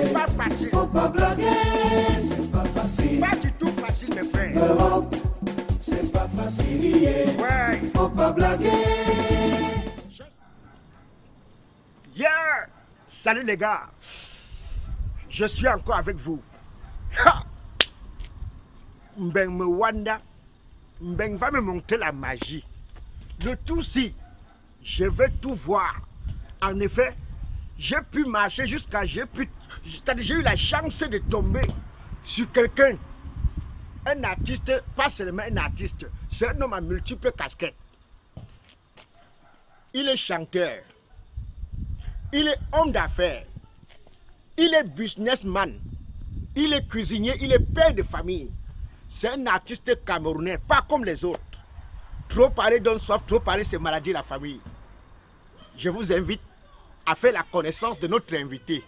n'est pas facile. Faut pas blaguer, c'est pas facile. Pas du tout facile, mes frères. L'Europe, c'est pas facile. Ouais. Faut pas blaguer. Yeah! Salut les gars. Je suis encore avec vous. Ha! Mbeng me wanda. Mbeng va me montrer la magie. Le tout si, je vais tout voir. En effet, j'ai pu marcher jusqu'à j'ai eu la chance de tomber sur quelqu'un. Un artiste, pas seulement un artiste, c'est un homme à multiples casquettes. Il est chanteur. Il est homme d'affaires. Il est businessman. Il est cuisinier. Il est père de famille. C'est un artiste camerounais, pas comme les autres. Trop parler donne soif, trop parler c'est maladie la famille. Je vous invite à faire la connaissance de notre invité.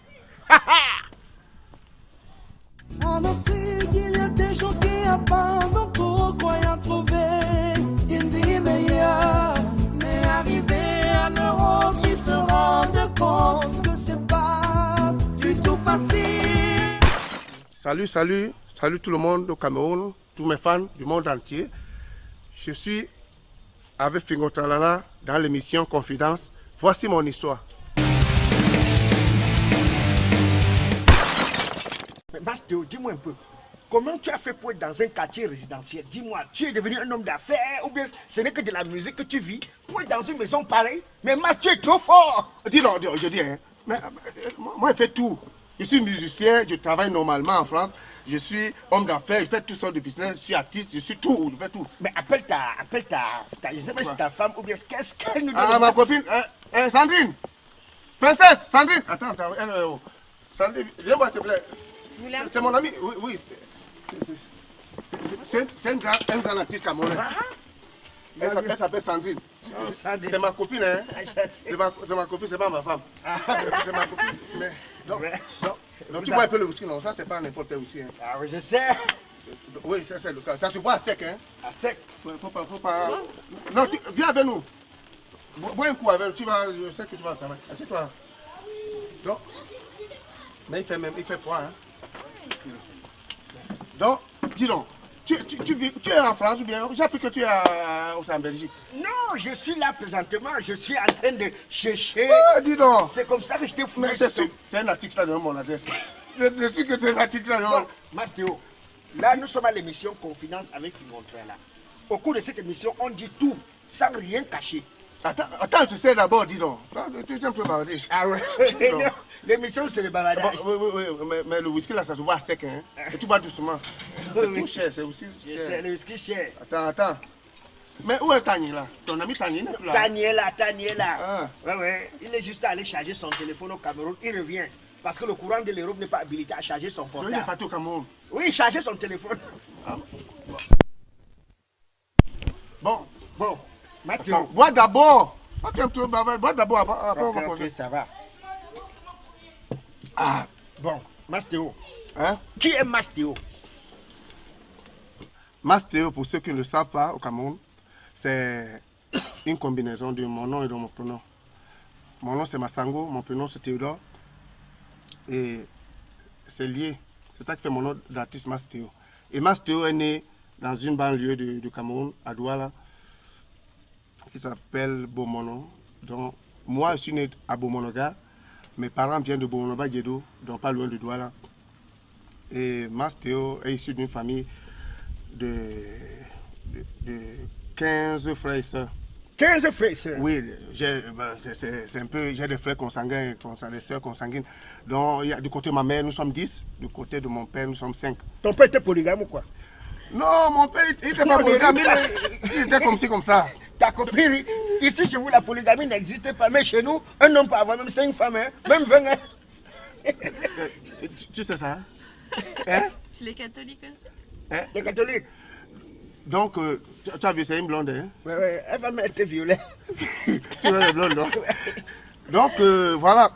À l'Afrique, il y a des gens qui abandonnent tout, croyant trouver une vie meilleure. Mais arrivé en Europe, ils se rendent compte que c'est pas du tout facile. Salut tout le monde au Cameroun, tous mes fans du monde entier. Je suis avec Fingo Tralala dans l'émission Confidence. Voici mon histoire. Mais Mastéo, dis-moi un peu, comment tu as fait pour être dans un quartier résidentiel? Dis-moi, tu es devenu un homme d'affaires ou bien ce n'est que de la musique que tu vis pour être dans une maison pareille? Mais Mas, tu es trop fort! Dis donc, je dis, hein, mais, moi je fais tout. Je suis musicien, je travaille normalement en France, je suis homme d'affaires, je fais toutes sortes de business, je suis artiste, je suis tout, je fais tout. Mais appelle ta je sais pas si c'est ta femme ou bien qu'est-ce qu'elle nous dit? Ah, ma copine, Sandrine, princesse, Sandrine, attends, Sandrine, viens voir s'il te plaît. C'est mon ami, oui. C'est un grand artiste camerounais. Elle s'appelle Sandrine. C'est ma copine, hein. C'est ma copine, c'est pas ma femme. C'est ma copine. Mais, donc tu bois un peu le whisky, non? Ça, c'est pas n'importe quel whisky. Hein. Ah oui, je sais. Oui, c'est le cas. Ça, tu bois à sec, hein. À sec. Faut pas. Non, viens avec nous. Bois un coup avec nous. Je sais que tu vas au travail. Assieds-toi. Donc, mais il fait froid, hein. Donc, dis donc, tu es en France ou bien? J'ai appris que tu es en Belgique. Non, je suis là présentement, je suis en train de chercher. Ah, dis donc. C'est comme ça que je t'ai foutu. C'est un article là dans mon adresse. Je suis que c'est un article là dans mon... Mastéo, là nous sommes à l'émission Confidence avec Simon là. Au cours de cette émission, on dit tout, sans rien cacher. Attends, tu sais d'abord, dis donc. Tu aimes te bavarder. Ah ouais. L'émission c'est le bavardage. Oui, mais le whisky là, ça se voit sec, hein. Et tu bois doucement. C'est tout cher, c'est aussi cher. C'est le whisky cher. Attends. Mais où est Tani là? Ton ami Tani n'est plus là. Tani est là. Ah. Ouais. Il est juste allé charger son téléphone au Cameroun. Il revient. Parce que le courant de l'Europe n'est pas habilité à charger son portable. Non, il est parti au Cameroun. Oui, il chargeait son téléphone. Ah. Bon. Mathieu. Bois d'abord. Bois d'abord après on va Ok, poser. ça va. Ah, bon, Mastéo. Hein? Qui est Mastéo? Mastéo, pour ceux qui ne le savent pas au Cameroun, c'est une combinaison de mon nom et de mon prénom. Mon nom c'est Massango, mon prénom c'est Théodore. Et c'est lié. C'est ça qui fait mon nom d'artiste Mastéo. Et Mastéo est né dans une banlieue du Cameroun, à Douala, qui s'appelle Bomono. Donc, moi, je suis né à Bomonoga. Mes parents viennent de Bomonoba-Djedo, donc pas loin de Douala. Et Mastéo est issu d'une famille de 15 frères et sœurs. 15 frères et sœurs? Oui, c'est un peu, j'ai des frères consanguins, des sœurs consanguines. Donc, du côté de ma mère, nous sommes 10. Du côté de mon père, nous sommes 5. Ton père était polygame ou quoi? Non, mon père, il n'était pas polygame, il était comme ci, comme ça. T'as compris? Ici, chez vous, la polygamie n'existe pas. Mais chez nous, un homme peut avoir même 5 femmes, hein? Même 20. Hein? Tu sais ça? Hein? Les catholiques aussi. Hein? Les catholiques? Donc, tu as vu, c'est une blonde, hein? Oui, elle va mettre violet. Tu vois les blondes, non? Donc, voilà.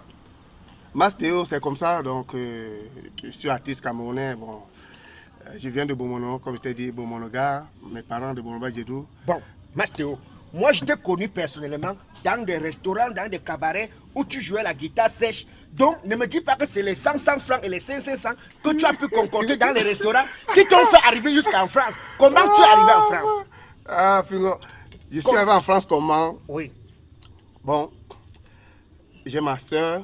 Mastéo, c'est comme ça. Donc, je suis artiste camerounais. Bon, je viens de Bomono, comme je t'ai dit, Bomonoga. Mes parents de Bomonoba-Djedou. Bon, Mastéo, Moi, je t'ai connu personnellement dans des restaurants, dans des cabarets où tu jouais la guitare sèche. Donc, ne me dis pas que c'est les 100 francs et les 500 que tu as pu concocter dans les restaurants qui t'ont fait arriver jusqu'en France. Comment tu es arrivé en France? Ah, Fingo, je suis arrivé en France comment? Oui. Bon, j'ai ma soeur.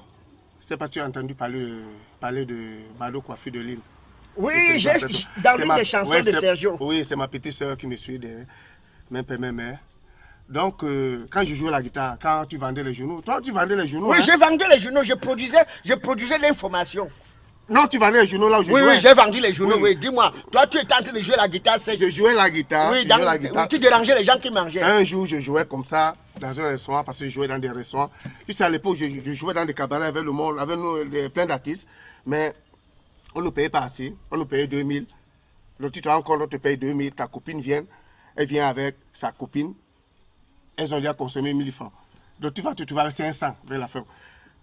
Je ne sais pas si tu as entendu parler de Mado Coiffure de Lille. Oui, j'ai dans l'une des chansons de Sergio. Oui, c'est ma petite soeur qui me suit derrière. Même père, même mère. Donc, quand je jouais la guitare, quand tu vendais les journaux, toi tu vendais les journaux. Oui, hein? j'ai vendu les journaux, je produisais l'information. Non, tu vendais les journaux là où je jouais. Oui, j'ai vendu les journaux, Oui. oui. Dis-moi, toi tu étais en train de jouer la guitare sèche. Je jouais la guitare. Oui, je jouais la guitare. oui, tu dérangeais les gens qui mangeaient. Un jour, je jouais comme ça dans un restaurant parce que je jouais dans des restaurants. Puis à l'époque, je jouais dans des cabarets avec le monde, avec plein d'artistes. Mais on nous payait pas assez. On nous payait 2000. Donc tu te rends compte, on te paye 2000. Ta copine vient. Elle vient avec sa copine. Elles ont déjà consommé 1000 francs. Donc tu vas te trouver avec 500 vers la fin.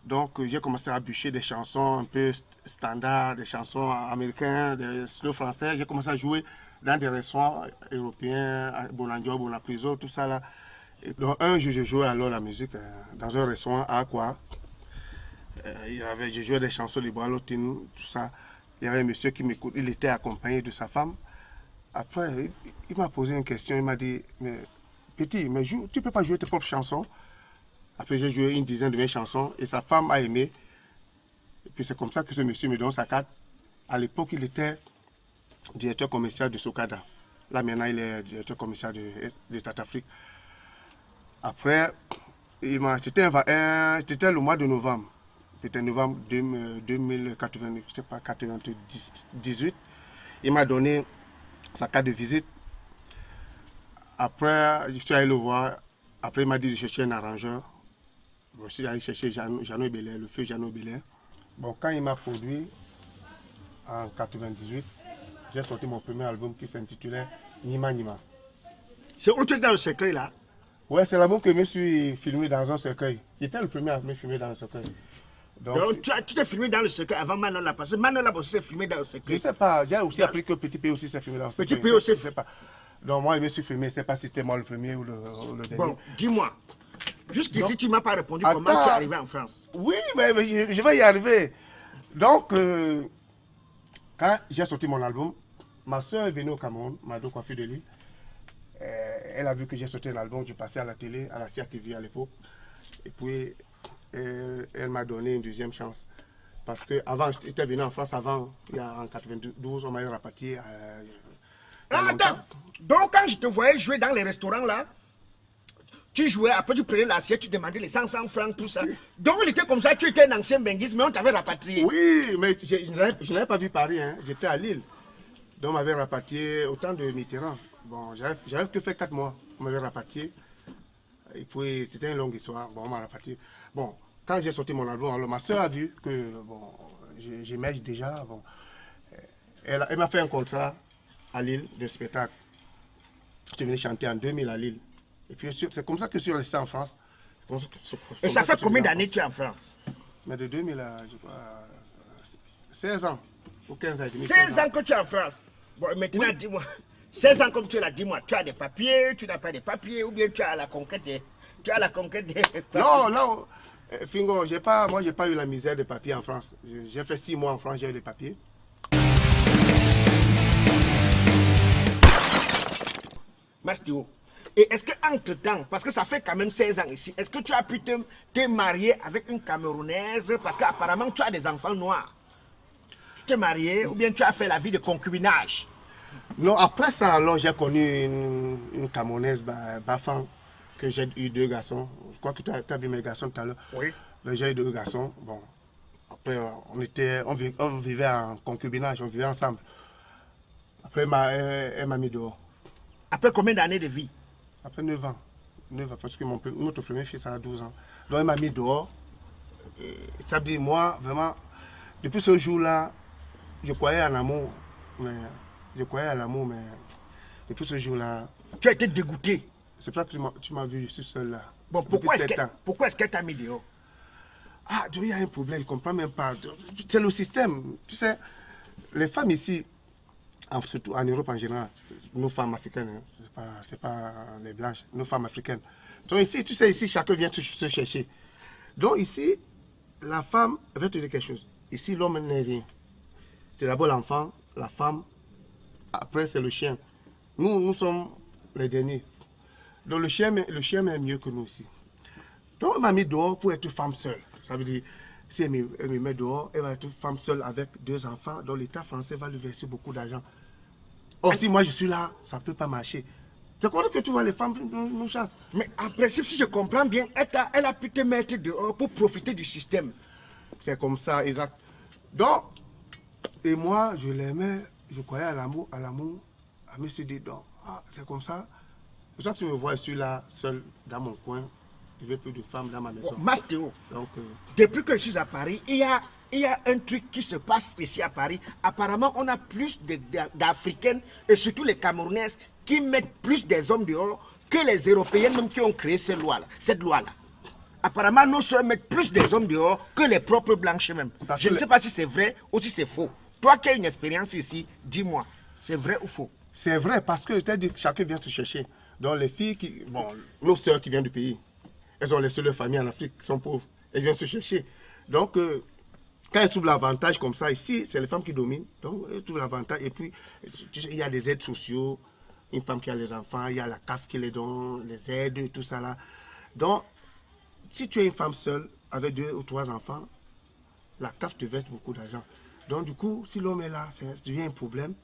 Donc j'ai commencé à bûcher des chansons un peu standards, des chansons américaines, des slow français. J'ai commencé à jouer dans des restaurants européens, à Bonandio, Bonapriso, tout ça là. Et donc un jour, je jouais alors la musique dans un restaurant à Aqua. Je jouais des chansons de Boalotine, tout ça. Il y avait un monsieur qui m'écoute, il était accompagné de sa femme. Après, il m'a posé une question, il m'a dit, mais petit, mais tu ne peux pas jouer tes propres chansons. Après, j'ai joué une dizaine de mes chansons et sa femme a aimé. Et puis c'est comme ça que ce monsieur me donne sa carte. À l'époque, il était directeur commercial de Sokada. Là, maintenant, il est directeur commercial de Tatafrique. Après, c'était le mois de novembre. C'était novembre 2098, je sais pas, 98. Il m'a donné sa carte de visite. Après, je suis allé le voir. Après, il m'a dit de chercher un arrangeur. Je suis allé chercher Jeannot Belair, le feu Jeannot Belair. Bon, quand il m'a produit, en 98, j'ai sorti mon premier album qui s'intitulait Nima Nima. C'est où tu es dans le secret là? Ouais, c'est l'album que je me suis filmé dans un cercueil. J'étais le premier à me filmer dans un cercueil. Donc tu t'es filmé dans le secret avant Manola, parce que Manola aussi s'est filmé dans le secret. Je ne sais pas, j'ai aussi appris que Petit P aussi s'est filmé dans le cercueil. Petit P aussi. Je ne sais pas. Donc moi, je me suis filmé, je ne sais pas si c'était moi le premier ou le dernier. Bon, dis-moi, jusqu'ici Donc, tu ne m'as pas répondu attends. comment tu es arrivé en France. Oui, mais je vais y arriver. Donc, quand j'ai sorti mon album, ma soeur est venue au Cameroun, Mado Coiffure de Lille. Elle a vu que j'ai sorti un album, j'ai passé à la télé, à la CRTV à l'époque. Et puis, elle m'a donné une deuxième chance. Parce qu'avant, j'étais venu en France avant, en 92, on m'a eu rapatrié. Attends, donc quand je te voyais jouer dans les restaurants là, tu jouais, après tu prenais l'assiette, tu demandais les 100 francs, tout ça. Donc il était comme ça, tu étais un ancien benguiste, mais on t'avait rapatrié. Oui, mais je n'avais pas vu Paris, hein. J'étais à Lille. Donc on m'avait rapatrié au temps de Mitterrand. Bon, j'avais que fait 4 mois, on m'avait rapatrié. Et puis c'était une longue histoire, bon, on m'a rapatrié. Bon, quand j'ai sorti mon album, alors ma soeur a vu que bon, j'émerge déjà. Bon, elle m'a fait un contrat à Lille de spectacle. Je suis venu chanter en 2000 à Lille. Et puis c'est comme ça que je suis resté en France. Et ça fait combien d'années que tu es en France? Mais de 2000 à, je crois, 16 ans ou 15 ans et demi. 16 ans que tu es en France. Bon, maintenant Oui. dis-moi, 16 ans comme tu l'as, dis-moi, tu as des papiers, tu n'as pas de papiers, ou bien tu as la conquête des papiers. Non, non, Fingo, moi j'ai pas eu la misère des papiers en France. J'ai fait 6 mois en France, j'ai eu les papiers. Mastéo. Et est-ce qu'entre-temps, parce que ça fait quand même 16 ans ici, est-ce que tu as pu te marier avec une Camerounaise? Parce qu'apparemment tu as des enfants noirs. Tu t'es marié ou bien tu as fait la vie de concubinage? Non, après ça, alors j'ai connu une Camerounaise, Bafan, que j'ai eu 2 garçons. Je crois que tu as vu mes garçons tout à l'heure. Oui. Donc, j'ai eu 2 garçons. Bon, après, on vivait en concubinage, on vivait ensemble. Après, elle m'a mis dehors. Après combien d'années de vie? Après 9 ans. 9 ans, parce que notre premier fils a 12 ans. Donc, elle m'a mis dehors. Et ça veut dire, moi, vraiment, depuis ce jour-là, je croyais en l'amour. Mais depuis ce jour-là, Tu as été dégoûté. c'est pour ça que tu m'as vu, je suis seul là. Bon, Depuis pourquoi 7 ans. est-ce qu'elle t'a mis dehors? Ah, il y a un problème, je ne comprends même pas. C'est le système. Tu sais, les femmes ici, surtout en Europe en général, nos femmes africaines, hein, c'est pas les blanches, nos femmes africaines, Donc ici, tu sais, ici, chacun vient te chercher. Donc ici, la femme va te dire quelque chose. Ici, l'homme n'est rien. C'est d'abord l'enfant, la femme, après c'est le chien. Nous sommes les derniers. Donc le chien est mieux que nous aussi. Donc elle m'a mis dehors pour être femme seule. Ça veut dire, si elle me met dehors, elle va être femme seule avec 2 enfants, donc l'État français va lui verser beaucoup d'argent. Or, si moi je suis là, ça ne peut pas marcher. C'est comme ça que tu vois les femmes nous chassent. Mais en principe, si je comprends bien, elle a pu te mettre dehors pour profiter du système. C'est comme ça, exact. Donc, et moi, je l'aimais, je croyais à l'amour, à me dire, donc, ah, c'est comme ça. Toi, tu me vois, je suis là, seul, dans mon coin. Je veux plus de femmes dans ma maison. Bon, Mastéo, Donc, depuis que je suis à Paris, il y a un truc qui se passe ici à Paris. Apparemment, on a plus d'Africaines et surtout les Camerounaises qui mettent plus des hommes dehors que les Européennes même qui ont créé cette loi-là. Apparemment, nos soeurs mettent plus des hommes dehors que les propres blanches même. Je ne sais pas si c'est vrai ou si c'est faux. Toi qui as une expérience ici, dis-moi, c'est vrai ou faux? c'est vrai parce que je t'ai dit que chacun vient te chercher. Donc, les filles, nos soeurs qui viennent du pays, elles ont laissé leur famille en Afrique, sont pauvres. Elles viennent se chercher. Donc, quand elles trouvent l'avantage comme ça, ici, c'est les femmes qui dominent. Donc, elles trouvent l'avantage. Et puis, tu sais, il y a des aides sociaux. Une femme qui a les enfants, il y a la CAF qui les donne, les aides, tout ça là. Donc, si tu es une femme seule, avec 2 ou 3 enfants, la CAF te verse beaucoup d'argent. Donc, du coup, si l'homme est là, ça devient un problème.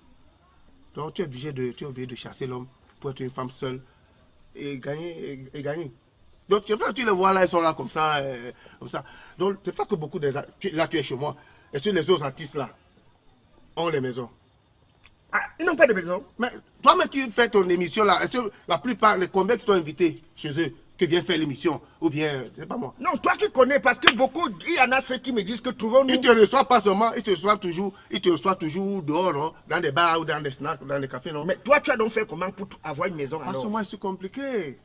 Donc, tu es obligé de chasser l'homme pour être une femme seule et gagner. Donc, c'est pour ça que tu les vois là, ils sont là comme ça. Donc, c'est pour ça que beaucoup des... Là, tu es chez moi. Et sur les autres artistes là, ont les maisons. Ah, ils n'ont pas de maison. Mais toi-même qui fais ton émission là, est-ce que la plupart, les combien qui t'ont invité chez eux, qui viennent faire l'émission, ou bien, c'est pas moi. Non, toi qui connais, parce que beaucoup, il y en a ceux qui me disent que trouvons-nous... Ils te reçoivent pas seulement, ils te reçoivent toujours dehors, non? Dans des bars ou dans des snacks, ou dans des cafés, non? Mais toi, tu as donc fait comment pour avoir une maison Parce alors? que moi, c'est compliqué.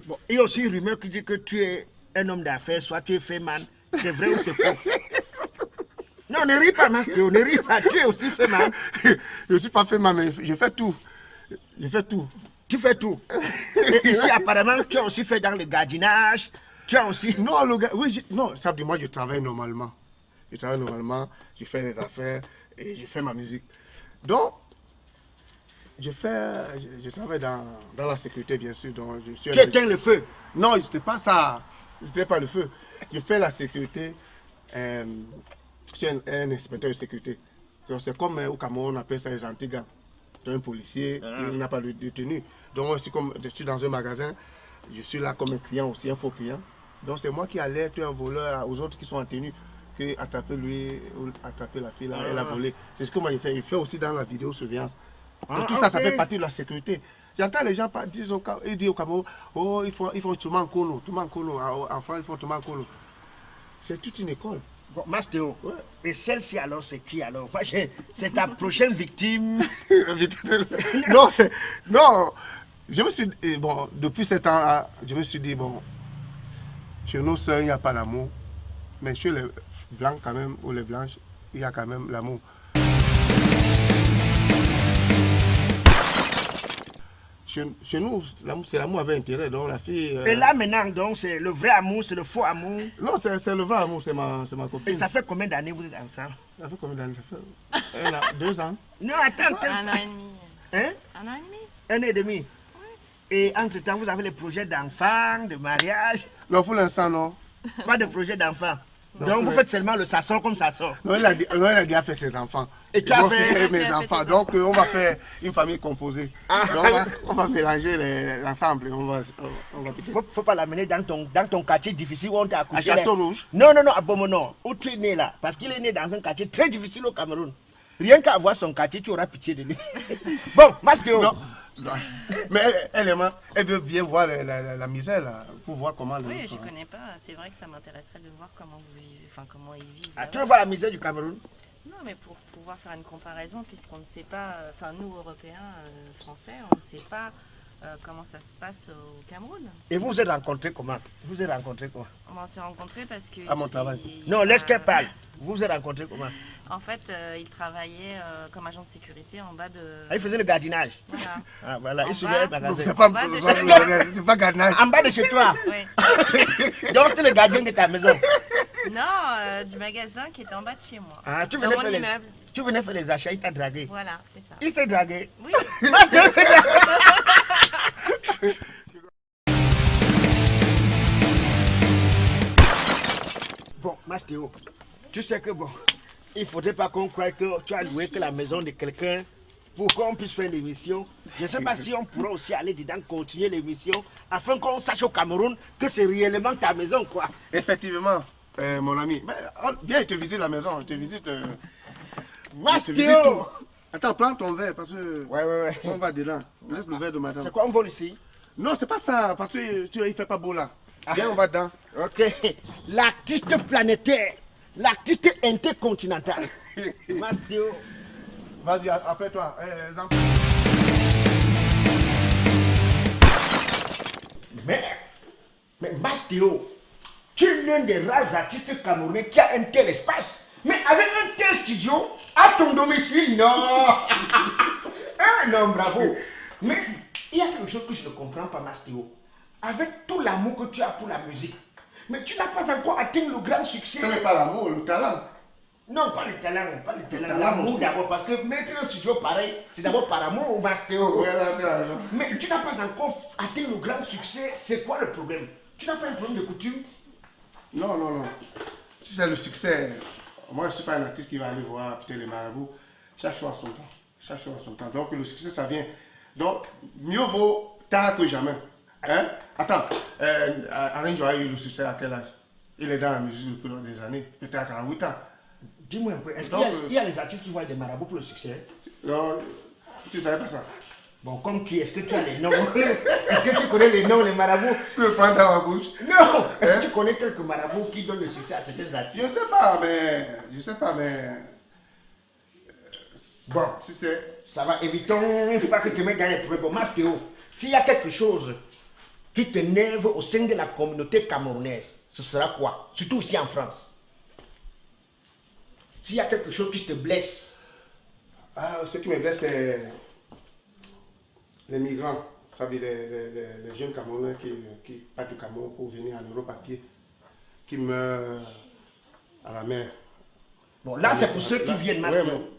Bon, il y a aussi une rumeur qui dit que tu es un homme d'affaires, soit tu es fait man. C'est vrai ou c'est faux? Non, ne ris pas, Mastéo, ne ris pas. Tu es aussi fait man. Je ne suis pas fait mal, mais je fais tout. Je fais tout. Tu fais tout. Et ici, apparemment, tu as aussi fait dans le gardinage. Tu as aussi... Non, non, ça veut dire moi, je travaille normalement. Je fais les affaires et je fais ma musique. Donc, je travaille dans la sécurité, bien sûr. Donc, Tu éteins le feu. Non, ce n'était pas ça. Je n'étais pas le feu. Je fais la sécurité. Je suis un inspecteur de sécurité. Donc, c'est comme au Cameroun, on appelle ça les antigans. Tu es un policier, il n'a pas de tenue. Donc, je suis dans un magasin. Je suis là comme un client aussi, un faux client. Donc, c'est moi qui alerte un voleur aux autres qui sont en tenue que attraper lui ou attraper la fille là, elle a volé. C'est ce que moi je fais. Il fait aussi dans la vidéosurveillance. Donc, tout ça, ça fait partie de la sécurité. J'entends les gens dire au Cameroun, oh, ils font Touma Nkono. En France, ils font Touma Nkono. C'est toute une école. Bon, Mastéo, ouais. Et celle-ci alors, c'est qui alors? C'est ta prochaine victime. Non, je me suis dit, bon, depuis 7 ans, je me suis dit, bon, chez nos soeurs, il n'y a pas l'amour. Mais chez les blancs quand même, ou les blanches, il y a quand même l'amour. Chez nous, c'est l'amour avec intérêt. Donc la fille. Et là maintenant, donc c'est le vrai amour, c'est le faux amour. Non, c'est le vrai amour, c'est ma copine. Et ça fait combien d'années vous êtes ensemble? Ça fait combien d'années? Elle a 2 ans. Non, attends. 1 an et demi. Hein? 1 an et demi. 1 an et demi. Oui. Et entre-temps, vous avez les projets d'enfants, de mariage? Non, pour l'instant, non. Pas de projet d'enfant. Non, donc vous faites seulement le ça sort comme ça sort. Non, elle a déjà fait ses enfants. Et tu as fait mes enfants. Donc on va faire une famille composée. Donc, on va mélanger l'ensemble. Faut pas l'amener dans ton quartier difficile où on t'a accouché. À Château Rouge? Non, à Bomono. Où tu es né là? Parce qu'il est né dans un quartier très difficile au Cameroun. Rien qu'à voir son quartier, tu auras pitié de lui. Bon, Mastéo. Non. Mais elle veut bien voir la misère là, pour voir comment... Oui, je ne connais pas. C'est vrai que ça m'intéresserait de voir comment vous vivez, enfin comment ils vivent. Ah, tu veux voir la misère du Cameroun? Non, mais pour pouvoir faire une comparaison, puisqu'on ne sait pas, enfin nous Européens, Français, on ne sait pas comment ça se passe au Cameroun. Et vous vous êtes rencontrés comment? Vous vous êtes rencontrés comment? On s'est rencontrés parce que... À mon travail. Non, laisse qu'elle parle. Vous vous êtes rencontrés comment? En fait, il travaillait comme agent de sécurité en bas de... Ah, il faisait le gardinage. Voilà. Ah, voilà, il En suivait le bas. magasin. C'est pas, En bas de c'est pas garnage. En bas de chez toi. Ouais. Donc c'était le gardien de ta maison. Non, du magasin qui était en bas de chez moi. Ah, Dans mon immeuble. Tu venais faire les achats, il t'a dragué. Voilà, c'est ça. Il s'est dragué. Oui. Mastéo s'est dragué. Bon, Mastéo, tu sais que bon, il faudrait pas qu'on croie que tu as loué que la maison de quelqu'un pour qu'on puisse faire l'émission. Je ne sais pas si on pourra aussi aller dedans, continuer l'émission, afin qu'on sache au Cameroun que c'est réellement ta maison, quoi. Effectivement, mon ami. Viens, je te visite la maison. Je te visite. Je te visite Mastéo. tout. Attends, prends ton verre parce que Ouais. on va dedans. Laisse le verre de madame. C'est quoi, on vole ici? Non, c'est pas ça, parce que il fait pas beau là. Viens, on va dedans. Ok. L'artiste planétaire, l'artiste intercontinental. Mastéo. Vas-y, après toi. Zampa. Mais Mastéo, tu es l'un des rares artistes camerounais qui a un tel espace. Mais avec un tel studio à ton domicile, non. Non, bravo. Mais il y a quelque chose que je ne comprends pas, Mastéo. Avec tout l'amour que tu as pour la musique, mais tu n'as pas encore atteint le grand succès. Ce n'est pas l'amour, le talent. Non, pas le talent, pas le talent. talent L'amour aussi. d'abord, parce que mettre un studio pareil, c'est d'abord par amour, Mastéo. Ouais, là, tu as raison. Mais tu n'as pas encore atteint le grand succès, c'est quoi le problème? Tu n'as pas un problème de coutume? Non. Tu sais, le succès, moi, je ne suis pas un artiste qui va aller voir peut-être les marabouts. Chaque chose à son temps. Chaque chose à son temps. Donc, le succès, ça vient. Donc, mieux vaut tard que jamais. Hein? Attends, Alain Joa a eu le succès à quel âge? Il est dans la musique depuis des années, peut-être à 48 ans. Dis-moi un peu, est-ce Donc, qu'il y a des artistes qui voient des marabouts pour le succès? Non, tu ne savais pas ça. Bon, comme qui? Est-ce que tu as les noms? Est-ce que tu connais les noms des marabouts? Tu le prends dans ma bouche. Non! Est-ce Hein? que tu connais quelques marabouts qui donnent le succès à certains artistes? Je ne sais pas, mais. Bon, Si c'est. ça va, évitons, il ne faut pas que tu me mettes dans les problèmes. Bon, Mastéo, s'il y a quelque chose qui t'énerve au sein de la communauté camerounaise, ce sera quoi? Surtout ici en France. S'il y a quelque chose qui te blesse, Ah, ce qui me blesse, c'est les migrants. Ça veut dire les jeunes Camerounais qui partent du Cameroun pour venir en Europe à pied, qui meurent à la mer. bon, là c'est pour ceux qui viennent, Mastéo. Ouais,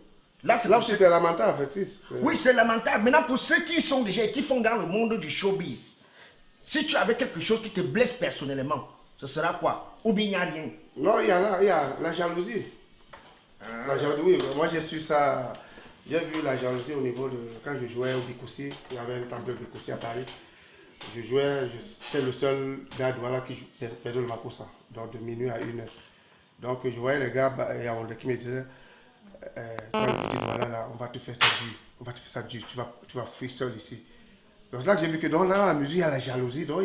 Là c'est là pour aussi, ceux... c'est lamentable, Patrice. Oui, c'est lamentable. Maintenant, pour ceux qui sont déjà, qui font dans le monde du showbiz, si tu avais quelque chose qui te blesse personnellement, ce sera quoi? Ou bien il n'y a rien? Non, il y a la jalousie. La jalousie, oui. Moi, j'ai su ça. J'ai vu la jalousie au niveau de. Quand je jouais au Bikoussi, il y avait un temple de Bikoussi à Paris. J'étais le seul gars de voilà qui faisait le Makossa, donc de minuit à 1h. Donc, je voyais les gars Yaoundé qui me disaient toi, le petit voilà là, on va te faire ça dur. On va te faire ça dur. Tu vas fuir seul ici. Donc, là, j'ai vu que dans la musique, il y a la jalousie. Donc,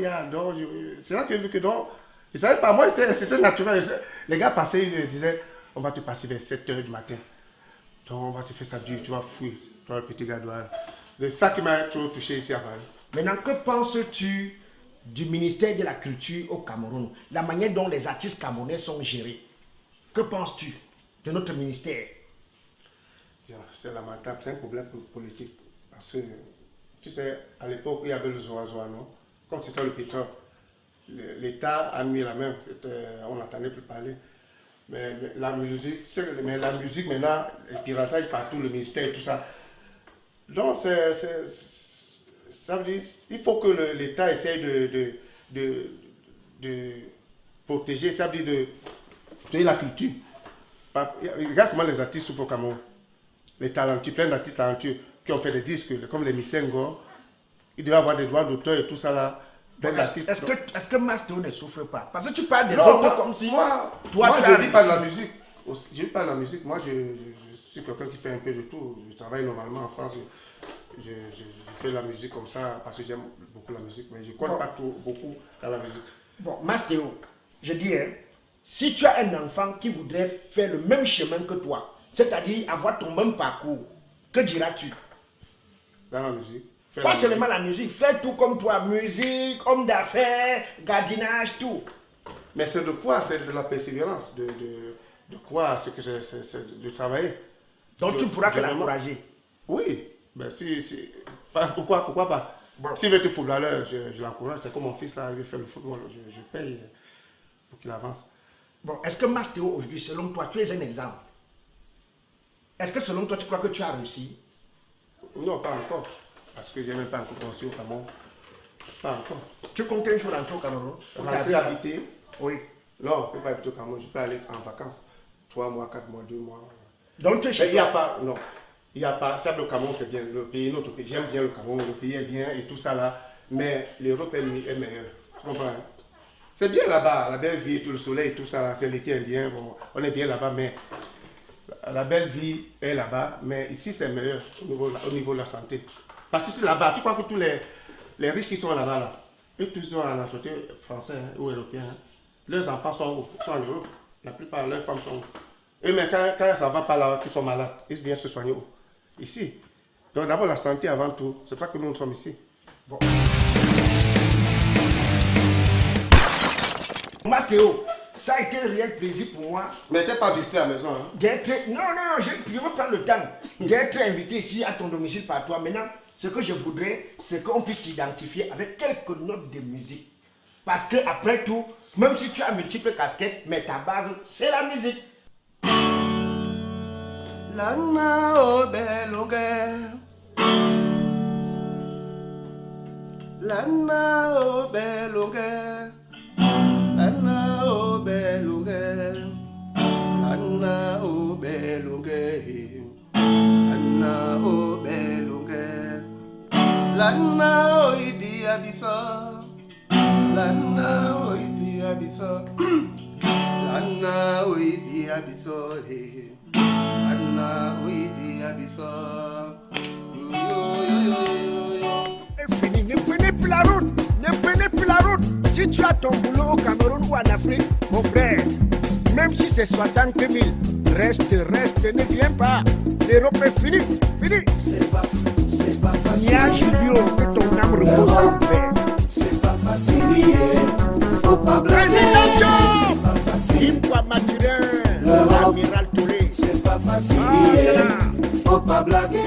c'est là que j'ai vu que dans. Je ne savais pas, moi, c'était naturel. Les gars passaient, ils disaient on va te passer vers 7h du matin. Donc, on va te faire ça dur. Tu vas fuir. Toi, le petit gars de voilà. C'est ça qui m'a trop touché ici à Paris. Maintenant, que penses-tu du ministère de la Culture au Cameroun? La manière dont les artistes camerounais sont gérés. Que penses-tu de notre ministère? C'est lamentable, c'est un problème politique. Parce que, tu sais, à l'époque où il y avait le Zoazoa, non? Comme c'était le pétrole, l'État a mis la main, on n'entendait plus parler. Mais la musique maintenant, le piratage partout, le ministère et tout ça. Donc, ça veut dire il faut que l'État essaye de protéger, ça veut dire de protéger la culture. Regarde comment les artistes souffrent au Cameroun. Les talentueux, plein d'artistes talentueux qui ont fait des disques, comme les Missengo, ils devaient avoir des droits d'auteur et tout ça là. Est-ce que Mastéo ne souffre pas? Parce que tu parles des Non, autres comme si... moi, tu je as ne vis pas de réussi. la musique. Je vis pas de la musique. Moi, je suis quelqu'un qui fait un peu de tout. Je travaille normalement en France. Je fais la musique comme ça parce que j'aime beaucoup la musique, mais je ne compte pas beaucoup dans la musique. Bon, Mastéo, je dis, hein, si tu as un enfant qui voudrait faire le même chemin que toi, c'est-à-dire avoir ton même parcours, que diras-tu? Dans la musique. Pas seulement la musique, fais tout comme toi, musique, homme d'affaires, gardinage, tout. Mais c'est de quoi? C'est de la persévérance, de quoi? C'est que c'est de travailler. Donc tu ne pourras que l'encourager. Oui, ben pourquoi pas? Bon. S'il veut être footballeur, je l'encourage. C'est comme mon fils là, il veut faire le football, je paye pour qu'il avance. Bon, est-ce que Mastéo aujourd'hui, selon toi, tu es un exemple? Est-ce que selon toi, tu crois que tu as réussi? Non, pas encore. Parce que je n'ai même pas encore pensé au Cameroun. Pas encore. Tu comptes un jour rentrer au Cameroun? Rentrer habiter? Oui. Non, je ne peux pas habiter au Cameroun. Je peux aller en vacances. 3 mois, 4 mois, 2 mois. Donc tu es Mais chez il n'y a toi. pas, non. Il n'y a pas, ça le Cameroun c'est bien, le pays, notre pays, j'aime bien le Cameroun, le pays est bien et tout ça là, mais l'Europe est meilleure. Tu comprends? Hein? C'est bien là-bas, la belle vie, tout le soleil, tout ça, là, c'est l'été indien, bon, on est bien là-bas, mais la belle vie est là-bas, mais ici c'est meilleur au niveau de la santé. Parce que là-bas, tu crois que tous les riches qui sont là-bas, là, eux tous sont en nationalité français hein, ou européen, hein, leurs enfants sont en Europe, la plupart de leurs femmes sont où? Et mais quand ça ne va pas là, qu'ils sont malades, ils viennent se soigner où? Ici. Donc d'abord la santé avant tout. C'est pas que nous sommes ici. Bon. Mastéo, ça a été un réel plaisir pour moi Mais t'es pas visité à la maison, hein? d'être... Non, je veux prendre le temps d'être invité ici à ton domicile par toi. Maintenant, ce que je voudrais, c'est qu'on puisse t'identifier avec quelques notes de musique. Parce que après tout, même si tu as multiples casquettes, mais ta base, c'est la musique. Lana o belonge, lana o belonge, lana o belonge, lana o belonge, lana o belonge, lana o idi abiso, lana o idi abiso, lana o idi abiso. Anna, oui, Abisso. Fini, ne prenez plus la route, ne prenez plus la route. Si tu as ton boulot au Cameroun ou en Afrique, mon frère, même si c'est 60 000, reste, ne viens pas. L'Europe est finie, fini. C'est pas facile. Nia Julio, que ton âme repose en paix. C'est pas facile. Faut pas blaguer. Président Joe, C'est pas facile. Impois Mathurin, L'Europe. l'amiral Touré. C'est pas facile. Ah, là, là. Faut pas blaguer.